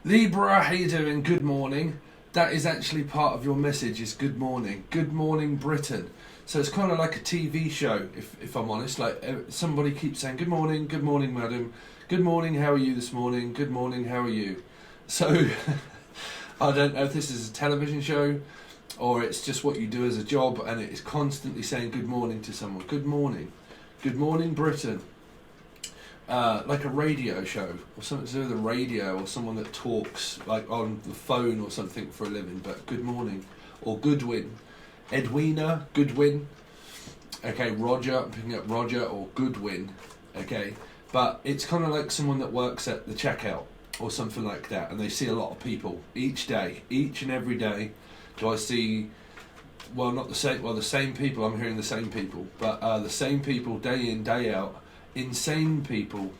Libra, how you doing? Good morning. That is actually part of your message is good morning. Good morning, Britain. So it's kind of like a TV show, if I'm honest. Like somebody keeps saying, good morning, madam. Good morning, how are you this morning? Good morning, how are you? So I don't know if this is a television show or it's just what you do as a job and it is constantly saying good morning to someone. Good morning. Good morning, Britain. Like a radio show or something to do with the radio or someone that talks like on the phone or something for a living, but good morning. Or Goodwin. Edwina, Goodwin. Okay, Roger, I'm picking up Roger or Goodwin. Okay, but it's kind of like someone that works at the checkout or something like that, and they see a lot of people each day, each and every day. Do I see, well, not the same, well, the same people, I'm hearing the same people, but the same people day in, day out. Insane people.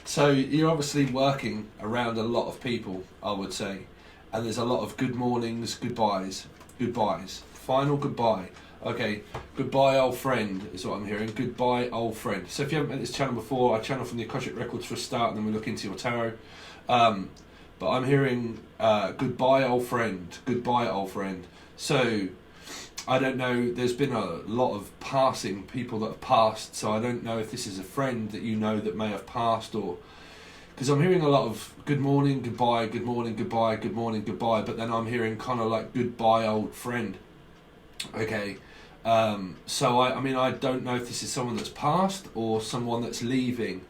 So you're obviously working around a lot of people, I would say, and there's a lot of good mornings, goodbyes, final goodbye. Okay, goodbye old friend is what I'm hearing. Goodbye old friend. So if you haven't met this channel before, I channel from the Akashic records for a start, and then we look into your tarot. But I'm hearing goodbye old friend, goodbye old friend. So I don't know, there's been a lot of passing, people that have passed, so I don't know if this is a friend that you know that may have passed, or because I'm hearing a lot of good morning, goodbye, good morning, goodbye, good morning, goodbye, but then I'm hearing kind of like goodbye old friend. Okay, so I mean I don't know if this is someone that's passed or someone that's leaving.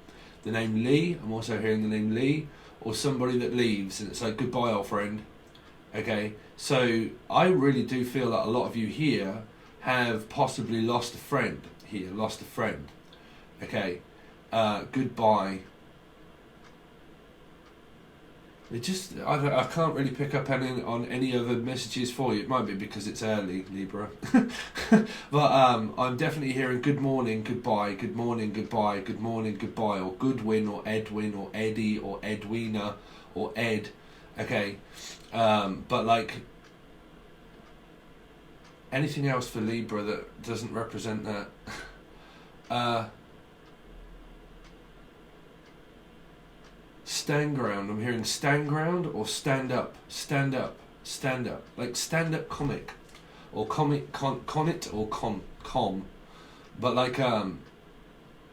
The name Lee, I'm also hearing the name Lee, or somebody that leaves, and it's like goodbye old friend. Okay, so I really do feel that a lot of you here have possibly lost a friend here, lost a friend. Okay, goodbye. It just, I can't really pick up on any other messages for you. It might be because it's early, Libra. But I'm definitely hearing good morning, goodbye, good morning, goodbye, good morning, goodbye, or Goodwin, or Edwin, or Eddie, or Edwina, or Ed. Okay, but like anything else for Libra that doesn't represent that. Stand ground, I'm hearing stand ground or stand up, stand up, stand up, like stand up comic or comic con it or com, but like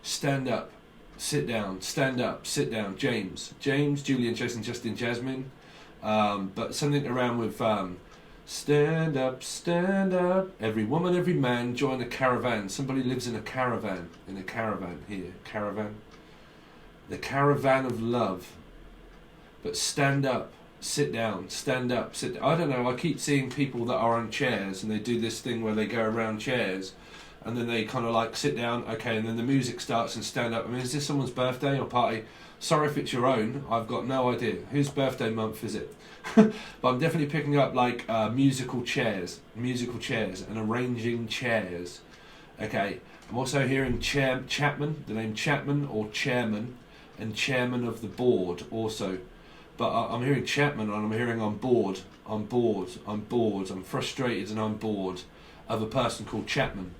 stand up, sit down, stand up, sit down, James, Julian, Jason, Justin, Jasmine, but something around with stand up, every woman, every man, join a caravan. Somebody lives in a caravan, here, caravan. The caravan of love. But stand up, sit down, stand up, sit down. I don't know, I keep seeing people that are on chairs and they do this thing where they go around chairs and then they kind of like sit down, okay, and then the music starts and stand up. I mean, is this someone's birthday or party? Sorry if it's your own, I've got no idea. Whose birthday month is it? But I'm definitely picking up like musical chairs and arranging chairs. Okay, I'm also hearing Chapman, the name Chapman or Chairman, and Chairman of the board also. But I'm hearing Chapman and I'm hearing I'm bored, I'm frustrated and I'm bored of a person called Chapman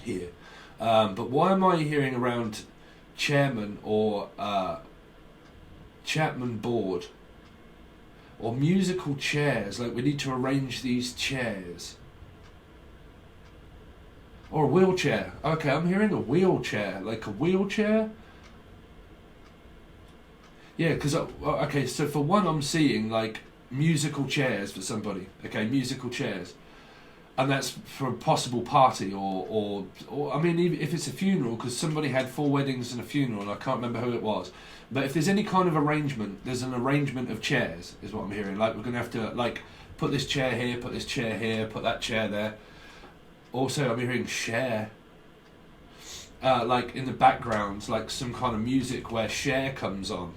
here. But why am I hearing around Chairman or Chapman board? Or musical chairs, like we need to arrange these chairs. Or a wheelchair. Okay, I'm hearing a wheelchair, like a wheelchair. Yeah, because, okay, so for one I'm seeing like musical chairs for somebody. Okay, musical chairs. And that's for a possible party or I mean, even if it's a funeral, because somebody had 4 weddings and a funeral, and I can't remember who it was. But if there's any kind of arrangement, there's an arrangement of chairs, is what I'm hearing. Like, we're going to have to, like, put this chair here, put this chair here, put that chair there. Also, I'm hearing share. Like, in the background, like some kind of music where share comes on.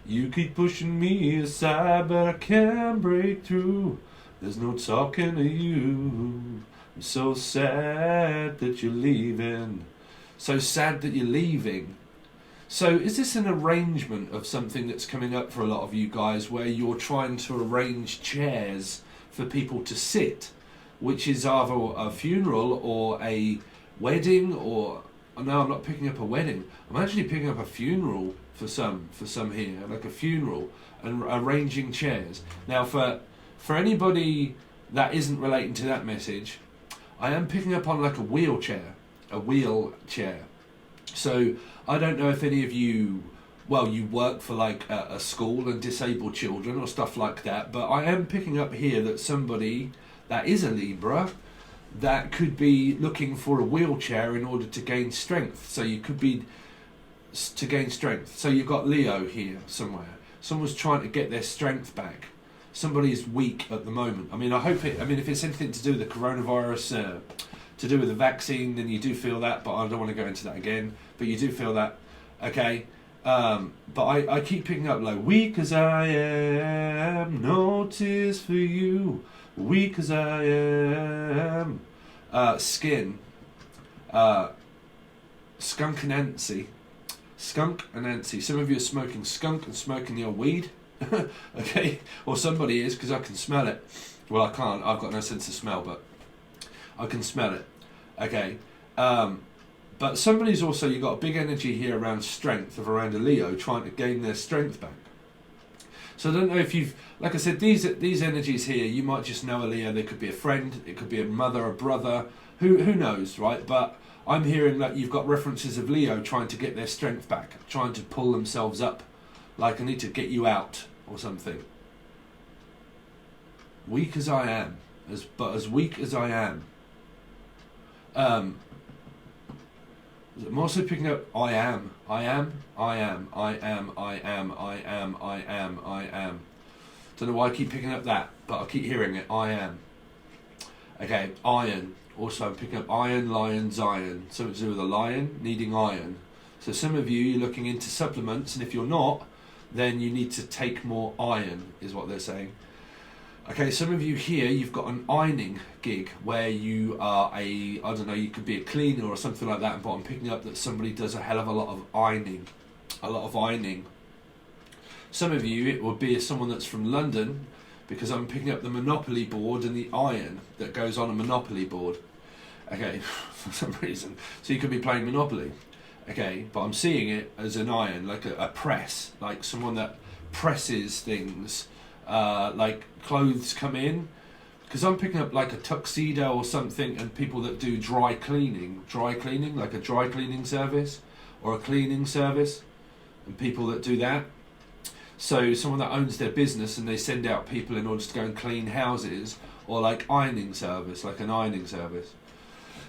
You keep pushing me aside, but I can't break through. There's no talking to you. I'm so sad that you're leaving. So sad that you're leaving. So is this an arrangement of something that's coming up for a lot of you guys where you're trying to arrange chairs for people to sit, which is either a funeral or a wedding or... No, I'm not picking up a wedding. I'm actually picking up a funeral. for some here, like a funeral, and arranging chairs. Now, for anybody that isn't relating to that message, I am picking up on like a wheelchair. So I don't know if any of you, well, you work for like a school and disabled children or stuff like that, but I am picking up here that somebody that is a Libra that could be looking for a wheelchair in order to gain strength. So you could be to gain strength. So you've got Leo here somewhere. Someone's trying to get their strength back. Somebody's weak at the moment. I mean, if it's anything to do with the coronavirus, to do with the vaccine, then you do feel that, but I don't want to go into that again. But you do feel that, okay? But I keep picking up like, weak as I am, no tears for you, weak as I am. Skin, skunk and Nancy. Some of you are smoking skunk and smoking your weed. Okay, or somebody is, because I can smell it. Well, I can't, I've got no sense of smell, but I can smell it. Okay, but somebody's also, you've got a big energy here around strength, of around a Leo trying to gain their strength back. So I don't know if you've, like I said, these energies here, you might just know a Leo. They could be a friend, it could be a mother, a brother, who knows, right? But I'm hearing that you've got references of Leo trying to get their strength back, trying to pull themselves up, like I need to get you out or something. Weak as I am, but as weak as I am. I'm also picking up I am. Don't know why I keep picking up that, but I keep hearing it. I am. Okay, iron. Also, I'm picking up iron, lion, Zion. Something to do with a lion needing iron. So some of you, you're looking into supplements, and if you're not, then you need to take more iron, is what they're saying. Okay, some of you here, you've got an ironing gig where you are you could be a cleaner or something like that, but I'm picking up that somebody does a hell of a lot of ironing. Some of you, it would be someone that's from London, because I'm picking up the Monopoly board and the iron that goes on a Monopoly board. Okay, for some reason. So you could be playing Monopoly. Okay, but I'm seeing it as an iron, like a press, like someone that presses things, like clothes come in. Because I'm picking up like a tuxedo or something, and people that do dry cleaning, like a dry cleaning service or a cleaning service, and people that do that. So someone that owns their business and they send out people in order to go and clean houses, or like ironing service, like an ironing service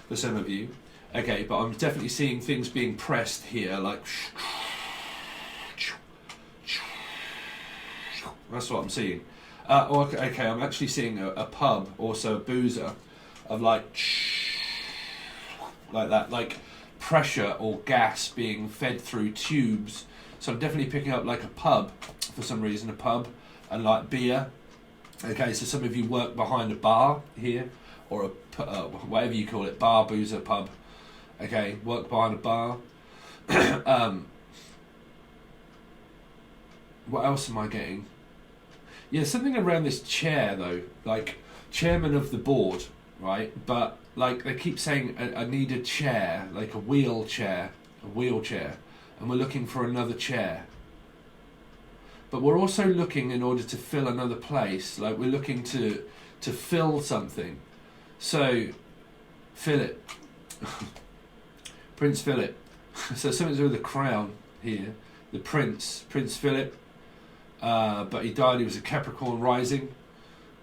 for some of you. Okay, but I'm definitely seeing things being pressed here, like that's what I'm seeing. Okay, I'm actually seeing a pub, also a boozer, of like that, like pressure or gas being fed through tubes. So I'm definitely picking up like a pub for some reason, a pub, and like beer. Okay, so some of you work behind a bar here, or whatever you call it, bar, boozer, pub. Okay, work behind a bar. What else am I getting? Yeah, something around this chair though, like chairman of the board, right? But like they keep saying I need a chair, like a wheelchair, and we're looking for another chair. But we're also looking in order to fill another place, like we're looking to fill something. So, Philip, Prince Philip. So something to do with the crown here, the Prince Philip. But he died, he was a Capricorn rising,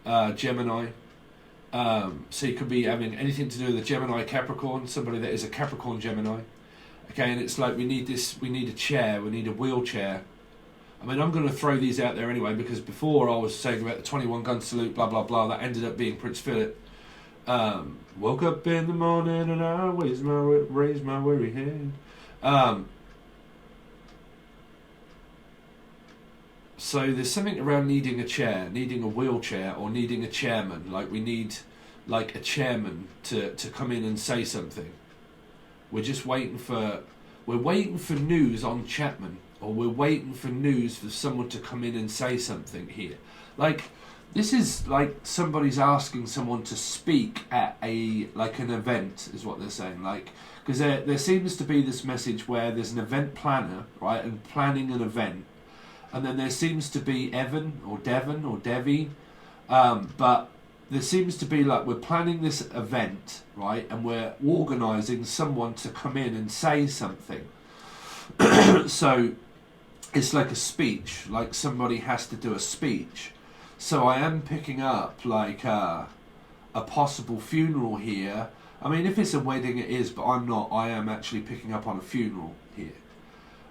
Gemini. So you could be having anything to do with a Gemini Capricorn, somebody that is a Capricorn Gemini. Okay, and it's like we need a chair, we need a wheelchair. I mean, I'm going to throw these out there anyway, because before I was saying about the 21 gun salute, blah, blah, blah, that ended up being Prince Philip. Woke up in the morning and I raised my weary head. So there's something around needing a chair, needing a wheelchair, or needing a chairman. Like we need like a chairman to come in and say something. We're just waiting for news on Chapman, or we're waiting for news for someone to come in and say something here. Like This is like somebody's asking someone to speak at an event, is what they're saying. Like, because there seems to be this message where there's an event planner, right, and planning an event, and then there seems to be Evan or Devon or Devi, but there seems to be like we're planning this event, right, and we're organising someone to come in and say something. So it's like a speech, like somebody has to do a speech. So I am picking up like a possible funeral here. I mean, if it's a wedding, it is, but I'm not. I am actually picking up on a funeral here.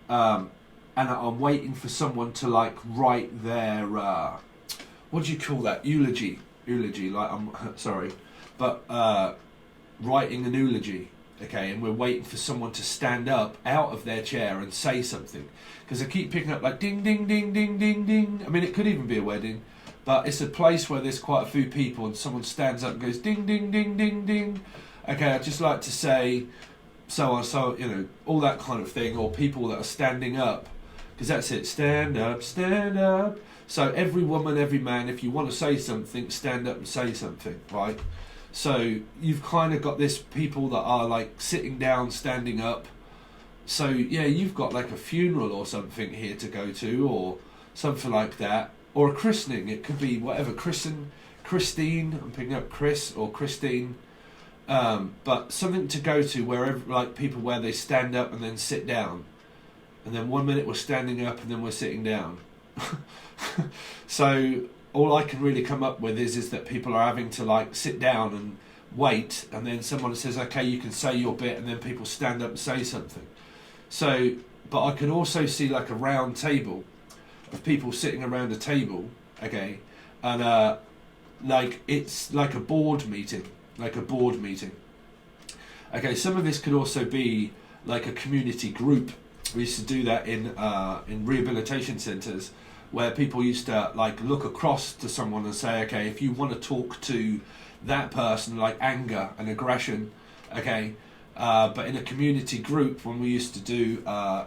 And I'm waiting for someone to like write their, what do you call that? Eulogy, like, I'm sorry. But writing an eulogy, okay, and we're waiting for someone to stand up out of their chair and say something. Because I keep picking up like ding, ding, ding, ding, ding, ding. I mean, it could even be a wedding. But it's a place where there's quite a few people and someone stands up and goes ding, ding, ding, ding, ding. Okay, I'd just like to say so on, so, you know, all that kind of thing. Or people that are standing up. Because that's it, stand up, stand up. So every woman, every man, if you want to say something, stand up and say something, right? So you've kind of got this people that are like sitting down, standing up. So yeah, you've got like a funeral or something here to go to, or something like that. Or a christening, it could be whatever, Christine, I'm picking up Chris or Christine, but something to go to wherever, like people where they stand up and then sit down, and then 1 minute we're standing up and then we're sitting down. So all I can really come up with is that people are having to like sit down and wait, and then someone says, okay, you can say your bit, and then people stand up and say something. So, but I could also see like a round table of people sitting around a table, okay, and like it's like a board meeting, Okay, some of this could also be like a community group. We used to do that in rehabilitation centres, where people used to like look across to someone and say, okay, if you want to talk to that person, like anger and aggression, okay, but in a community group, when we used to do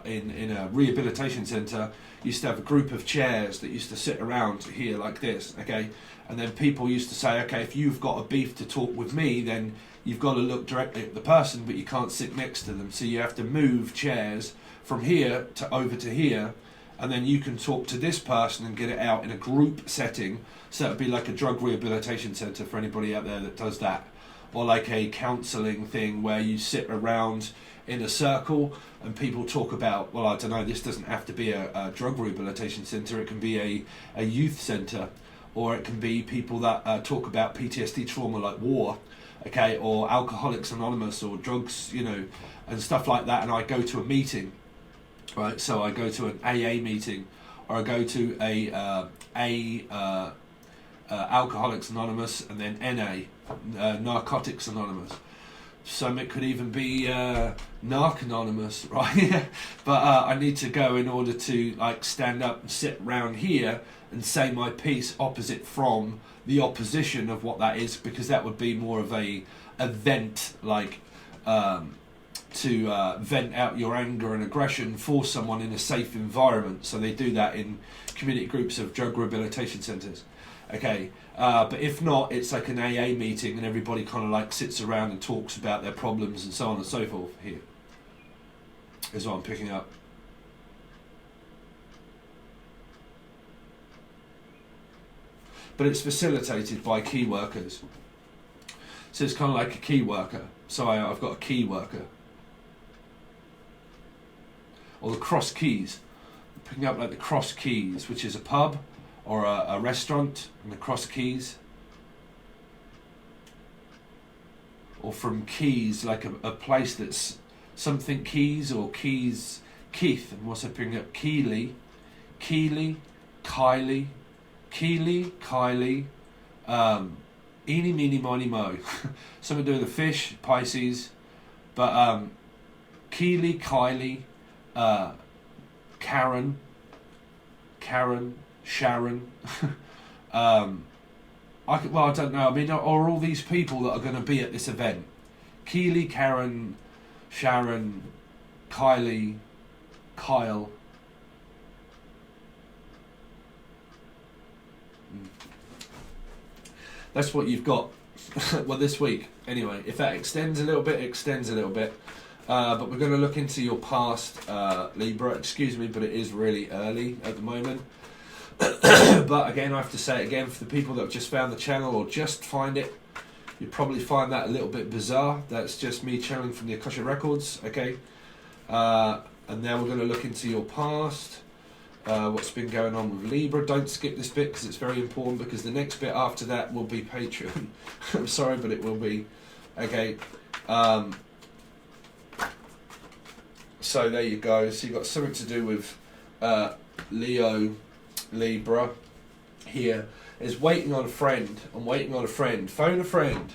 in a rehabilitation centre, used to have a group of chairs that used to sit around here like this, okay, and then people used to say, okay, if you've got a beef to talk with me, then you've got to look directly at the person, but you can't sit next to them, so you have to move chairs from here to over to here, and then you can talk to this person and get it out in a group setting. So it would be like a drug rehabilitation centre for anybody out there that does that, or like a counselling thing where you sit around in a circle and people talk about, well, I don't know, this doesn't have to be a drug rehabilitation centre, it can be a youth centre, or it can be people that talk about PTSD trauma like war, okay, or Alcoholics Anonymous or drugs, you know, and stuff like that, and I go to a meeting, right, so I go to an AA meeting, or I go to Alcoholics Anonymous, and then NA, Narcotics Anonymous. Some it could even be Narc Anonymous, right? But I need to go in order to like stand up and sit round here and say my piece opposite from the opposition of what that is, because that would be more of a event, like to vent out your anger and aggression for someone in a safe environment. So they do that in community groups of drug rehabilitation centres. Okay, but if not, it's like an AA meeting and everybody kind of like sits around and talks about their problems and so on and so forth. Here is what I'm picking up. But it's facilitated by key workers. So it's kind of like a key worker. So I've got a key worker. Or the cross keys. I'm picking up like the cross keys, which is a pub or a restaurant, and the cross keys. Or from keys, like a place that's something keys or keys, Keith. I'm also picking up Kylie, Kylie, eeny, meeny, miny, mo. Something to do with the fish, Pisces, but Kylie, Karen, Sharon. I don't know. I mean, are all these people that are going to be at this event? Keely, Karen, Sharon, Kylie, Kyle. That's what you've got. Well, this week, anyway. If that extends a little bit, it extends a little bit. But we're going to look into your past, Libra. Excuse me, but it is really early at the moment. But again, I have to say it again, for the people that have just found the channel or just find it, you probably find that a little bit bizarre. That's just me channeling from the Akashic Records, okay? And now we're going to look into your past, what's been going on with Libra. Don't skip this bit because it's very important, because the next bit after that will be Patron. I'm sorry, but it will be. Okay. So there you go. So you've got something to do with Libra here. Is waiting on a friend. I'm waiting on a friend. Phone a friend.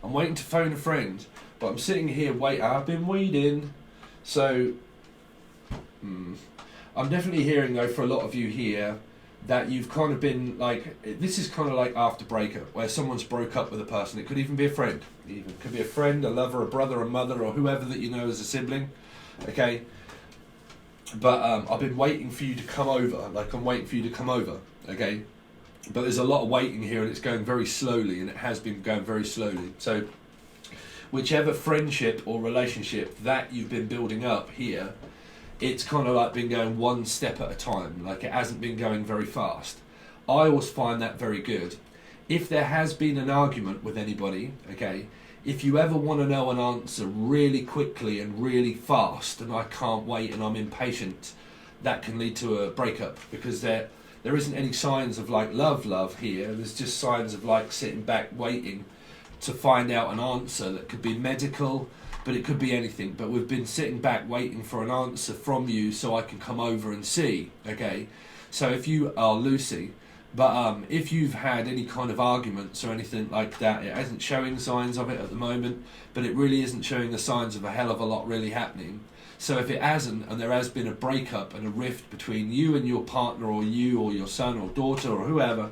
I'm waiting to phone a friend. But I'm sitting here I've been waiting. So I'm definitely hearing though for a lot of you here that you've kind of been like, this is kind of like after breakup, where someone's broke up with a person. It could even be a friend. It could be a friend, a lover, a brother, a mother, or whoever that you know as a sibling. Okay. But I've been waiting for you to come over. Like, I'm waiting for you to come over. Okay. But there's a lot of waiting here, and it's going very slowly, and it has been going very slowly. So whichever friendship or relationship that you've been building up here, it's kind of like been going one step at a time. Like, it hasn't been going very fast. I always find that very good. If there has been an argument with anybody, okay, if you ever want to know an answer really quickly and really fast, and I can't wait and I'm impatient, that can lead to a breakup, because there isn't any signs of like love here. There's just signs of like sitting back waiting to find out an answer that could be medical, but it could be anything. But we've been sitting back waiting for an answer from you so I can come over and see, okay? So if you are Lucy, but if you've had any kind of arguments or anything like that, it isn't showing signs of it at the moment, but it really isn't showing the signs of a hell of a lot really happening. So if it hasn't, and there has been a breakup and a rift between you and your partner, or you or your son or daughter or whoever,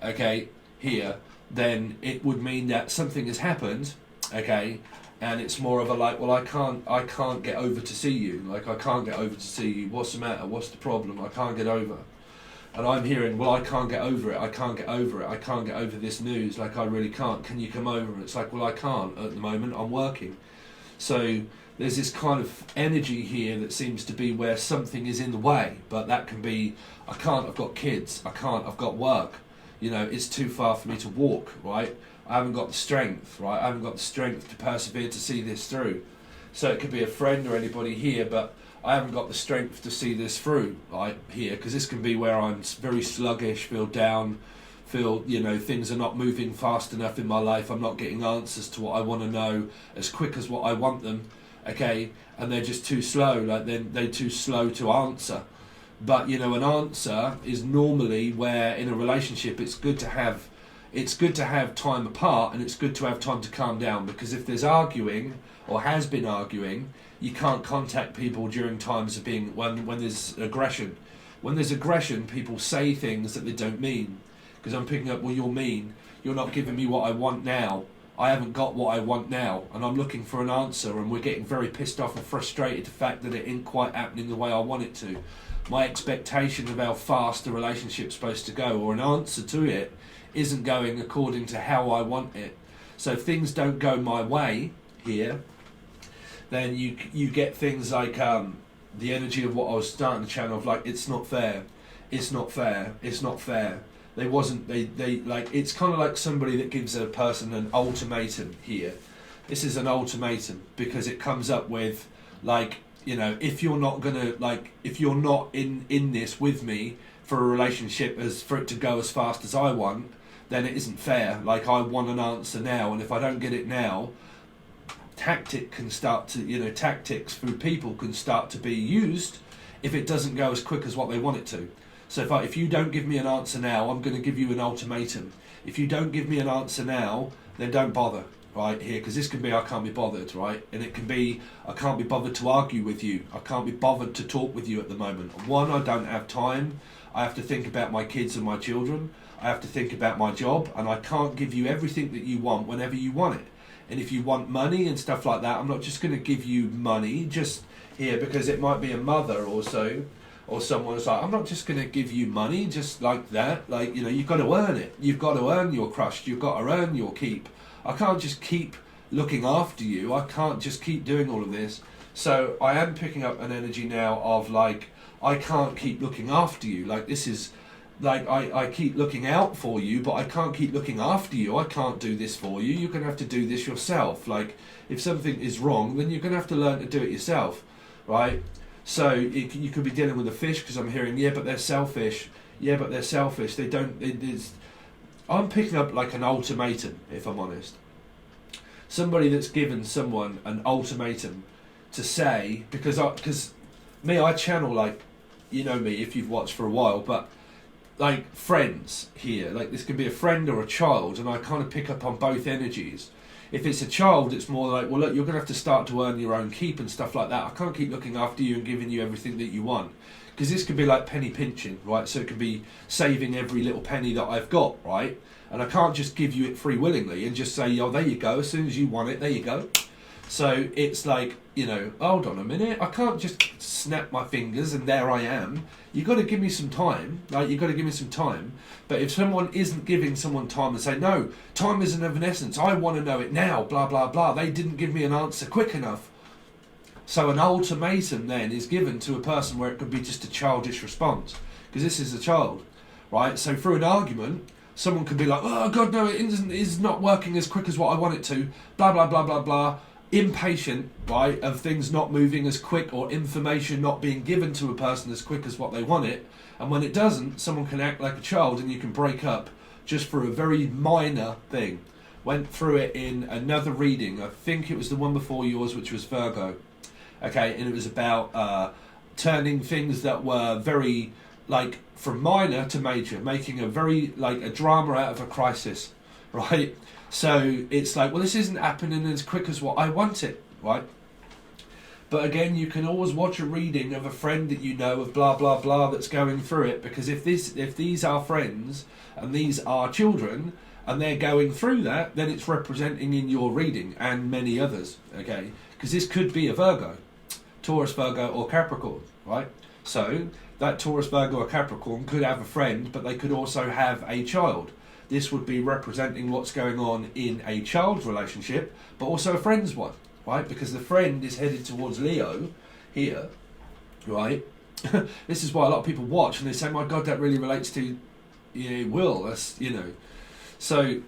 okay, here, then it would mean that something has happened, okay, and it's more of a like, well, I can't get over to see you. Like, I can't get over to see you. What's the matter? What's the problem? I can't get over. And I'm hearing, well, I can't get over it. I can't get over it. I can't get over this news. Like, I really can't. Can you come over? And it's like, well, I can't at the moment. I'm working. So there's this kind of energy here that seems to be where something is in the way, but that can be, I can't, I've got kids, I can't, I've got work, you know, it's too far for me to walk, right? I haven't got the strength, right? I haven't got the strength to persevere to see this through. So it could be a friend or anybody here, but I haven't got the strength to see this through, right, here, because this can be where I'm very sluggish, feel down, feel, you know, things are not moving fast enough in my life, I'm not getting answers to what I want to know as quick as what I want them. Okay, and they're just too slow, like they're too slow to answer. But you know, an answer is normally where in a relationship it's good to have time apart, and it's good to have time to calm down, because if there's arguing or has been arguing, you can't contact people during times of being when there's aggression. When there's aggression, people say things that they don't mean, because I'm picking up, well, you're mean, you're not giving me what I want now. I haven't got what I want now, and I'm looking for an answer, and we're getting very pissed off and frustrated the fact that it ain't quite happening the way I want it to. My expectation of how fast a relationship's supposed to go, or an answer to it, isn't going according to how I want it. So if things don't go my way here, then you get things like the energy of what I was starting to channel of like, it's not fair, it's not fair, it's not fair. They like, it's kind of like somebody that gives a person an ultimatum here. This is an ultimatum because it comes up with like, you know, if you're not gonna, like, if you're not in this with me for a relationship, as for it to go as fast as I want, then it isn't fair. Like, I want an answer now, and if I don't get it now, tactics through people can start to be used if it doesn't go as quick as what they want it to. So if you don't give me an answer now, I'm going to give you an ultimatum. If you don't give me an answer now, then don't bother, right, here, because this can be I can't be bothered, right, and it can be I can't be bothered to argue with you, I can't be bothered to talk with you at the moment. One, I don't have time, I have to think about my kids and my children, I have to think about my job, and I can't give you everything that you want whenever you want it. And if you want money and stuff like that, I'm not just going to give you money just here, because it might be a mother or so. or someone's like, I'm not just going to give you money just like that. Like, you know, you've got to earn it. You've got to earn your crust. You've got to earn your keep. I can't just keep looking after you. I can't just keep doing all of this. So I am picking up an energy now of like, I can't keep looking after you. Like, this is like, I keep looking out for you, but I can't keep looking after you. I can't do this for you. You're going to have to do this yourself. Like, if something is wrong, then you're going to have to learn to do it yourself, right? So you could be dealing with a fish, because I'm hearing, yeah, but they're selfish. Yeah, but they're selfish. They don't. I'm picking up like an ultimatum, if I'm honest. Somebody that's given someone an ultimatum to say, because I channel, like, you know me if you've watched for a while, but like friends here, like this can be a friend or a child, and I kind of pick up on both energies. If it's a child, it's more like, well, look, you're going to have to start to earn your own keep and stuff like that. I can't keep looking after you and giving you everything that you want. Because this could be like penny pinching, right? So it could be saving every little penny that I've got, right? And I can't just give you it free willingly and just say, oh, there you go. As soon as you want it, there you go. So it's like, you know, hold on a minute. I can't just snap my fingers and there I am. You've got to give me some time. Like, you've got to give me some time. But if someone isn't giving someone time and say, no, time isn't of an essence, I want to know it now, blah, blah, blah. They didn't give me an answer quick enough. So an ultimatum then is given to a person where it could be just a childish response. Because this is a child, right? So through an argument, someone could be like, oh, God, no, it's not working as quick as what I want it to, blah, blah, blah, blah, blah. Impatient, right, of things not moving as quick or information not being given to a person as quick as what they want it. And when it doesn't, someone can act like a child and you can break up just for a very minor thing. Went through it in another reading. I think it was the one before yours, which was Virgo. Okay, and it was about turning things that were very, like, from minor to major, making a very, like, a drama out of a crisis, right? So it's like, well, this isn't happening as quick as what I want it, right? But again, you can always watch a reading of a friend that you know of blah, blah, blah that's going through it. Because if these are friends and these are children and they're going through that, then it's representing in your reading and many others, okay? Because this could be a Virgo, Taurus, Virgo or Capricorn, right? So that Taurus, Virgo or Capricorn could have a friend, but they could also have a child. This would be representing what's going on in a child relationship, but also a friend's one, right? Because the friend is headed towards Leo here, right? This is why a lot of people watch and they say, my God, that really relates to, you know, Will. That's, you know. So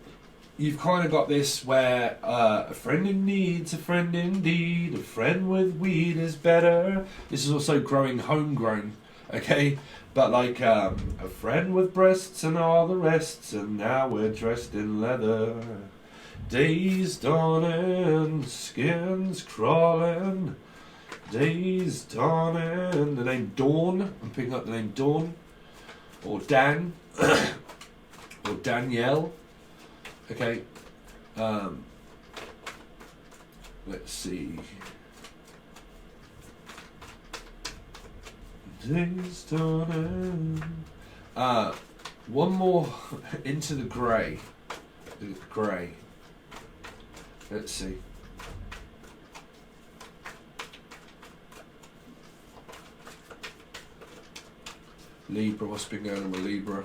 you've kind of got this where a friend in need's a friend indeed, a friend with weed is better. This is also growing homegrown, okay? But like a friend with breasts and all the rests, and now we're dressed in leather. Days dawning, skin's crawling. Days dawning. The name Dawn. I'm picking up the name Dawn, or Dan, or Danielle. Okay. Let's see. Days dawning. One more into the grey. The grey. Let's see. Libra, what's been going on with Libra?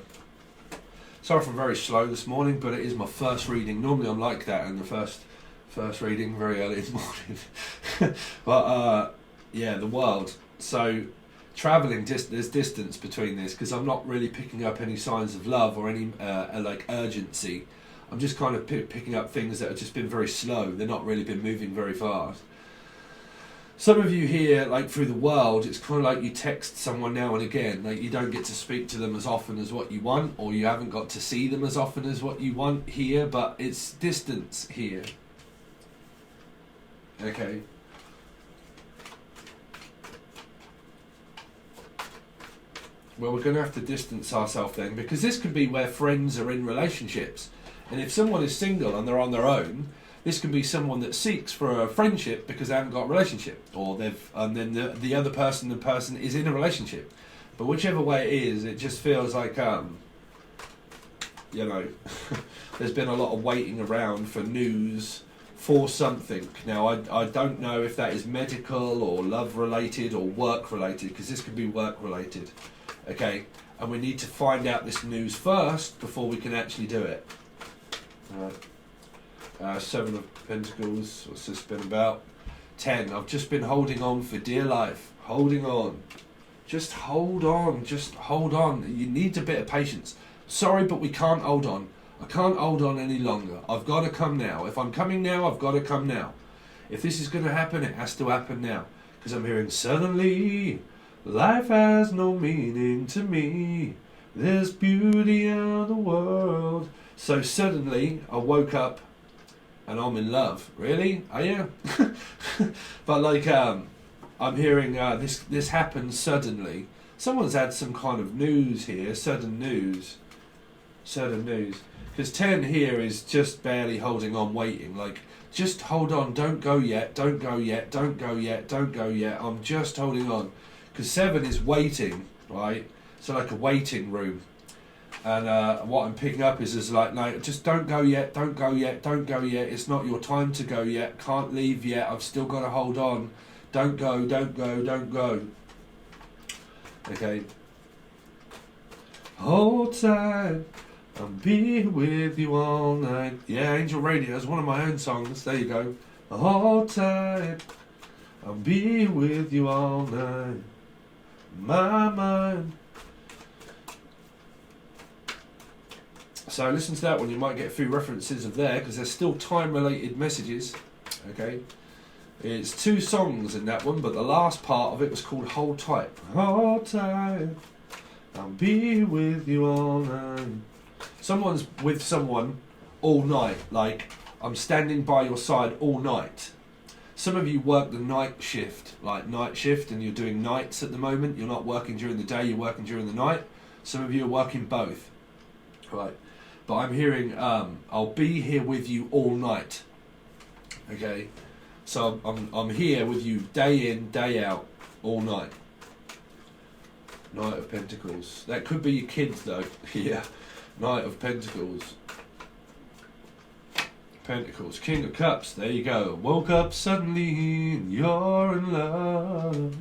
Sorry if I'm very slow this morning, but it is my first reading. Normally I'm like that in the first reading, very early in the morning. But yeah, the world. So travelling, there's distance between this, because I'm not really picking up any signs of love or any like urgency. I'm just kind of picking up things that have just been very slow. They're not really been moving very fast. Some of you here, like through the world, it's kind of like you text someone now and again. Like you don't get to speak to them as often as what you want, or you haven't got to see them as often as what you want here, but it's distance here. Okay. Well, we're going to have to distance ourselves then, because this could be where friends are in relationships. And if someone is single and they're on their own, this can be someone that seeks for a friendship because they haven't got a relationship, or and then the other person, is in a relationship. But whichever way it is, it just feels like you know, there's been a lot of waiting around for news for something. Now, I don't know if that is medical or love related or work related, because this could be work related. Okay, and we need to find out this news first before we can actually do it. Seven of Pentacles, what's this been about? 10, I've just been holding on for dear life. Holding on. Just hold on, just hold on. You need a bit of patience. Sorry, but we can't hold on. I can't hold on any longer. I've got to come now. If I'm coming now, I've got to come now. If this is going to happen, it has to happen now. Because I'm hearing, suddenly, life has no meaning to me. There's beauty in the world. So suddenly, I woke up and I'm in love. Really? I am. But like, I'm hearing this happens suddenly. Someone's had some kind of news here, sudden news. Sudden news. Because 10 here is just barely holding on, waiting. Like, just hold on, don't go yet, don't go yet, don't go yet, don't go yet. I'm just holding on. Because 7 is waiting, right? So like a waiting room. And what I'm picking up is like, just don't go yet, don't go yet, don't go yet. It's not your time to go yet. Can't leave yet. I've still got to hold on. Don't go, don't go, don't go. Okay. Hold tight. I'll be with you all night. Yeah, Angel Radio is one of my own songs. There you go. Hold tight. I'll be with you all night. My mind. So listen to that one. You might get a few references of there because there's still time-related messages. Okay. It's 2 songs in that one, but the last part of it was called Hold Tight. Hold tight. I'll be with you all night. Someone's with someone all night, like I'm standing by your side all night. Some of you work the night shift, like night shift, and you're doing nights at the moment. You're not working during the day, you're working during the night. Some of you are working both, right? But I'm hearing, I'll be here with you all night, okay? So I'm here with you day in, day out, all night. Knight of Pentacles. That could be your kids though, yeah. Knight of Pentacles. Pentacles. King of Cups. There you go. Woke up suddenly and you're in love.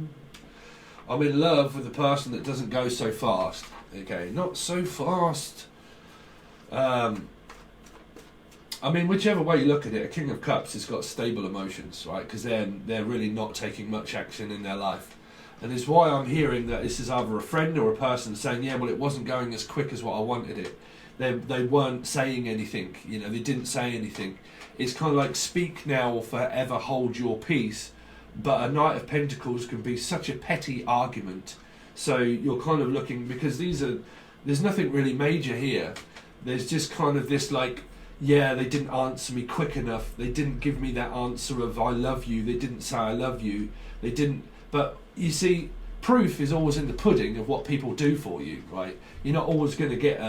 I'm in love with a person that doesn't go so fast. Okay, not so fast. I mean, whichever way you look at it, a King of Cups has got stable emotions, right? Because they're really not taking much action in their life. And it's why I'm hearing that this is either a friend or a person saying, yeah, well, it wasn't going as quick as what I wanted it. They weren't saying anything, you know, they didn't say anything. It's kind of like speak now or forever hold your peace. But a Knight of Pentacles can be such a petty argument. So you're kind of looking, because there's nothing really major here. There's just kind of this like, yeah, they didn't answer me quick enough. They didn't give me that answer of I love you. They didn't say I love you. They didn't. But you see, proof is always in the pudding of what people do for you, right? You're not always going to get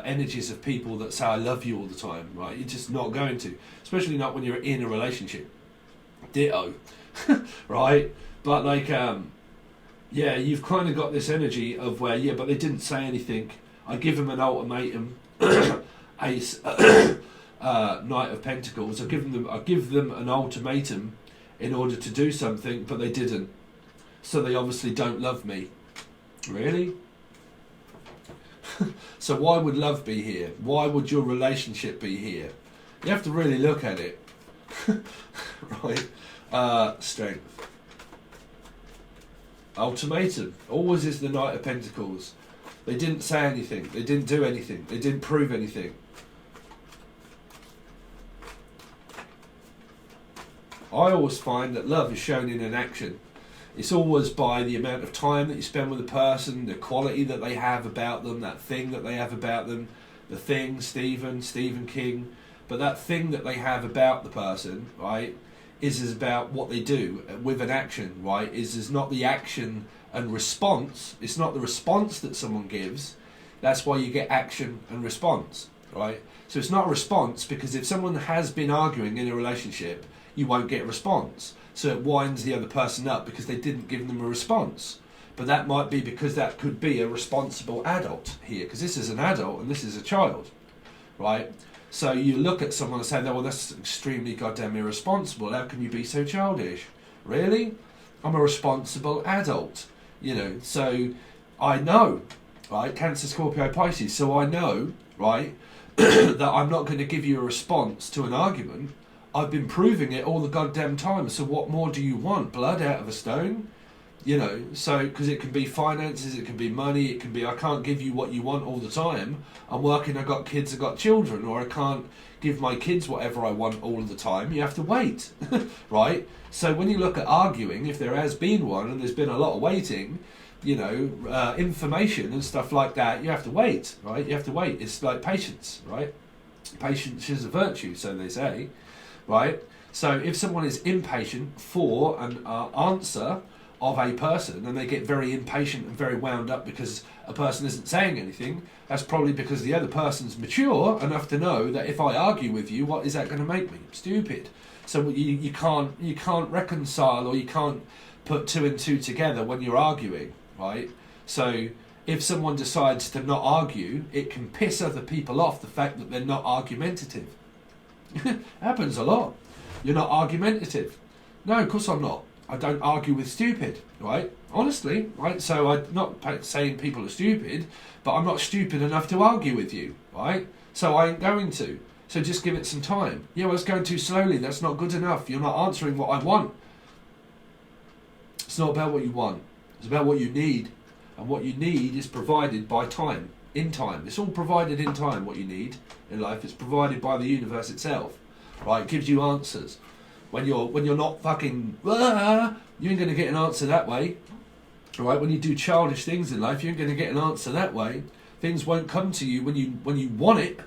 energies of people that say I love you all the time, right? You're just not going to, especially not when you're in a relationship. Ditto, right? But like, yeah, you've kind of got this energy of where, yeah, but they didn't say anything. I give them an ultimatum. Ace, Knight of Pentacles. I give them an ultimatum in order to do something, but they didn't. So they obviously don't love me. Really? So why would love be here? Why would your relationship be here? You have to really look at it. Right? Strength. Ultimatum. Always is the Knight of Pentacles. They didn't say anything. They didn't do anything. They didn't prove anything. I always find that love is shown in an action. It's always by the amount of time that you spend with a person, the quality that they have about them, that thing that they have about them, the thing, Stephen King, but that thing that they have about the person, right, is about what they do with an action, right, is not the action and response. It's not the response that someone gives. That's why you get action and response, right? So it's not a response, because if someone has been arguing in a relationship, you won't get a response. So it winds the other person up because they didn't give them a response. But that might be because that could be a responsible adult here, because this is an adult and this is a child, right? So you look at someone and say, "No, well, that's extremely goddamn irresponsible. How can you be so childish?" Really? I'm a responsible adult, you know. So I know, right? Cancer, Scorpio, Pisces. So I know, right, that I'm not going to give you a response to an argument. I've been proving it all the goddamn time. So what more do you want? Blood out of a stone? You know, so, because it can be finances, it can be money, it can be, I can't give you what you want all the time. I'm working, I've got kids, I've got children, or I can't give my kids whatever I want all the time. You have to wait, right? So when you look at arguing, if there has been one, and there's been a lot of waiting, you know, information and stuff like that, you have to wait, right? You have to wait. It's like patience, right? Patience is a virtue, so they say, right? So if someone is impatient for an answer of a person, and they get very impatient and very wound up because a person isn't saying anything, that's probably because the other person's mature enough to know that if I argue with you, what is that going to make me? Stupid. So you can't reconcile, or you can't put two and two together when you're arguing, right? So if someone decides to not argue, it can piss other people off, the fact that they're not argumentative. Happens a lot. You're not argumentative. No, of course I'm not. I don't argue with stupid, right? Honestly, right? So I'm not saying people are stupid, but I'm not stupid enough to argue with you, right? So I ain't going to. So just give it some time. Yeah, well, it's going too slowly. That's not good enough. You're not answering what I want. It's not about what you want. It's about what you need. And what you need is provided by time, in time. It's all provided in time, what you need in life. It's provided by the universe itself, right? It gives you answers. When you're not fucking, you ain't going to get an answer that way. Right? When you do childish things in life, you ain't going to get an answer that way. Things won't come to you when you want it.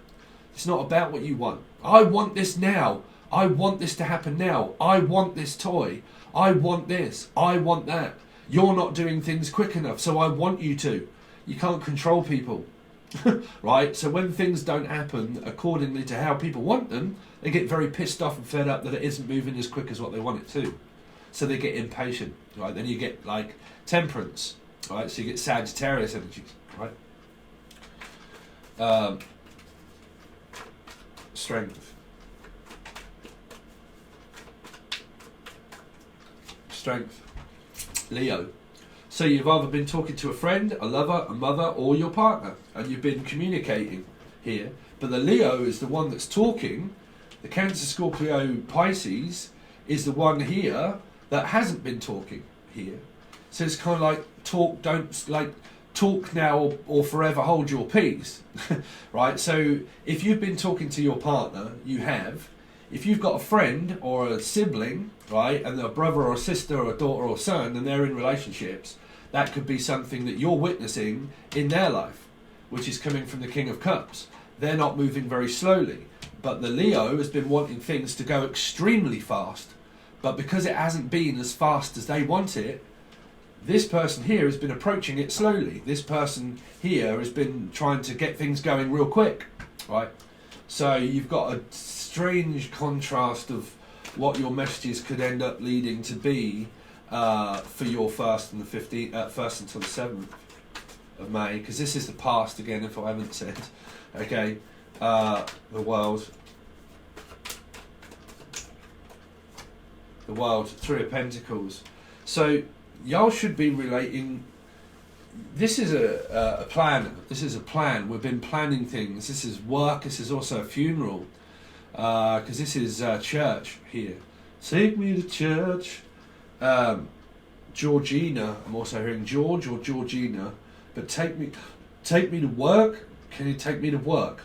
It's not about what you want. I want this now. I want this to happen now. I want this toy. I want this. I want that. You're not doing things quick enough, so I want you to. You can't control people. Right? So when things don't happen accordingly to how people want them, they get very pissed off and fed up that it isn't moving as quick as what they want it to. So they get impatient, right? Then you get like temperance, right? So you get Sagittarius energies, right? Strength. Leo. So you've either been talking to a friend, a lover, a mother, or your partner, and you've been communicating here. But the Leo is the one that's talking. The Cancer, Scorpio, Pisces is the one here that hasn't been talking here. So it's kind of like talk now or forever hold your peace, right? So if you've been talking to your partner, you have. If you've got a friend or a sibling, right, and a brother or a sister or a daughter or son, and they're in relationships, that could be something that you're witnessing in their life, which is coming from the King of Cups. They're not moving very slowly, but the Leo has been wanting things to go extremely fast, but because it hasn't been as fast as they want it, this person here has been approaching it slowly. This person here has been trying to get things going real quick, right? So you've got a strange contrast of what your messages could end up leading to be for your 1st and the 15th, 1st until the 7th of May, because this is the past again, if I haven't said. Okay, the world, 3 of Pentacles. So y'all should be relating. This is a plan. This is a plan. We've been planning things. This is work. This is also a funeral. Because this is church here. Take me to church. Georgina. I'm also hearing George or Georgina. But take me to work. Can you take me to work?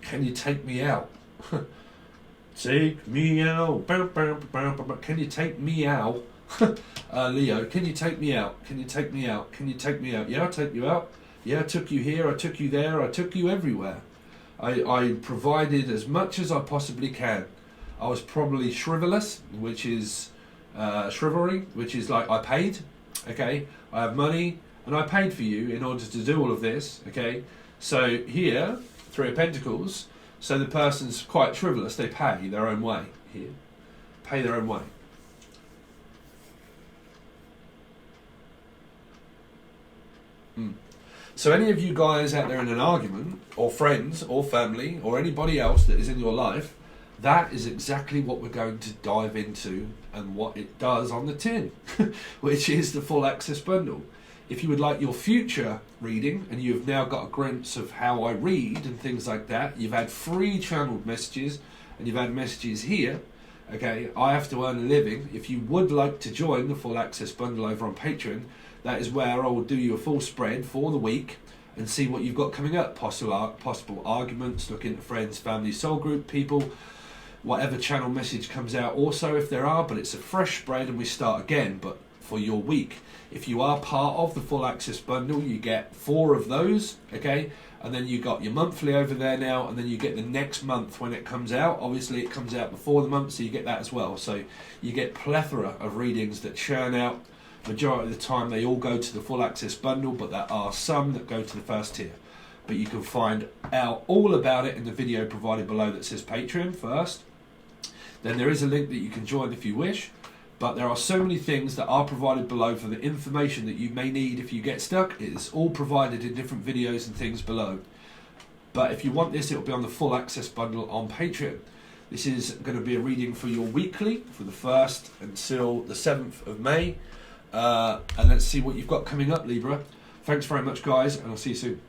Can you take me out? Take me out. Can you take me out? Leo, can you take me out? Can you take me out? Can you take me out? Yeah, I'll take you out. Yeah, I took you here, I took you there, I took you everywhere. I provided as much as I possibly can. I was probably chivalrous, which is chivalry, which is like I paid, okay? I have money, and I paid for you in order to do all of this, okay? So here, 3 of Pentacles, so the person's quite chivalrous, they pay their own way here. Pay their own way. So any of you guys out there in an argument, or friends, or family, or anybody else that is in your life, that is exactly what we're going to dive into and what it does on the tin, which is the full access bundle. If you would like your future reading, and you've now got a glimpse of how I read and things like that, you've had free channeled messages, and you've had messages here, okay, I have to earn a living. If you would like to join the full access bundle over on Patreon, that is where I will do you a full spread for the week and see what you've got coming up. Possible arguments, looking at friends, family, soul group, people, whatever channel message comes out also if there are, but it's a fresh spread and we start again, but for your week. If you are part of the full access bundle, you get 4 of those, okay? And then you got your monthly over there now, and then you get the next month when it comes out. Obviously it comes out before the month, so you get that as well. So you get plethora of readings that churn out. Majority of the time they all go to the full access bundle, but there are some that go to the first tier. But you can find out all about it in the video provided below that says Patreon first. Then there is a link that you can join if you wish. But there are so many things that are provided below for the information that you may need if you get stuck. It's all provided in different videos and things below. But if you want this, it will be on the full access bundle on Patreon. This is going to be a reading for your weekly for the 1st until the 7th of May. And let's see what you've got coming up, Libra. Thanks very much, guys, and I'll see you soon.